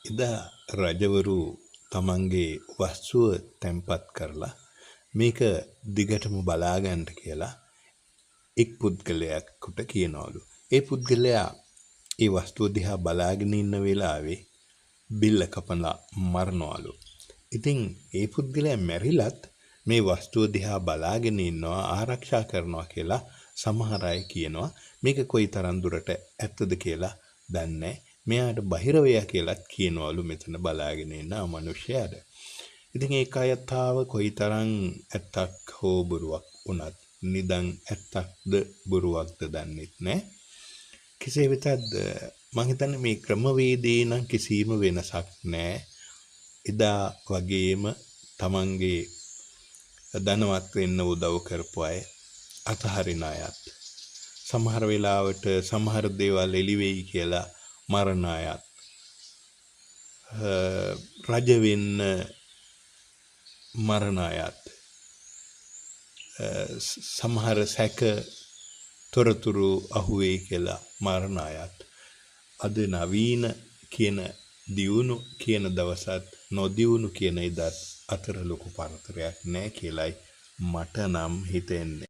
එදා රජවරු තමන්ගේ වස්තුව තැන්පත් කරලා මේක දිගටම බලාගන්න කියලා එක් පුද්ගලයෙකුට කියනවලු. ඒ පුද්ගලයා ඒ වස්තුව දිහා බලාගෙන ඉන්න වෙලාවේ බිල්ල කපලා මරනවලු. ඉතින් ඒ පුද්ගලයා මැරිලත් මේ වස්තුව දිහා බලාගෙන ඉන්නවා ආරක්ෂා කරනවා කියලා සමහර අය කියනවා. මේක කොයිතරම් දුරට ඇත්තද කියලා දන්නේ. මෙයාට බහිරවයා කියලාත් කියනවලු මෙතන බලාගෙන ඉන්න අමනුෂ්‍යයාට. ඉතින් ඒ කතාව කොයිතරම් ඇත්තක් හෝ බොරුවක් වුණත් නිදන් ඇත්තක්ද බොරුවක්ද දන්නෙත් නෑ. කෙසේ වෙතත් මම හිතන්නේ මේ ක්‍රමවේදේ නම් කිසිම වෙනසක් නෑ. එදා වගේම තමන්ගේ ධනවත් වෙන්න උදව් කරපු අය අතහරින අයත් සමහර වෙලාවට සමහර දේවල් එළි වෙයි කියලා මරණ අයත් රජ වෙන්න මරණ අයත් සමහර සැක තොරතුරු අහුවේ කියලා මරණ අයත් අද නවීන කියන දියුණු කියන දවසත් නොදියුණු කියන ඉදත් අතර ලොකු පරතරයක් නැහැ කියලයි මට නම් හිතෙන්නේ.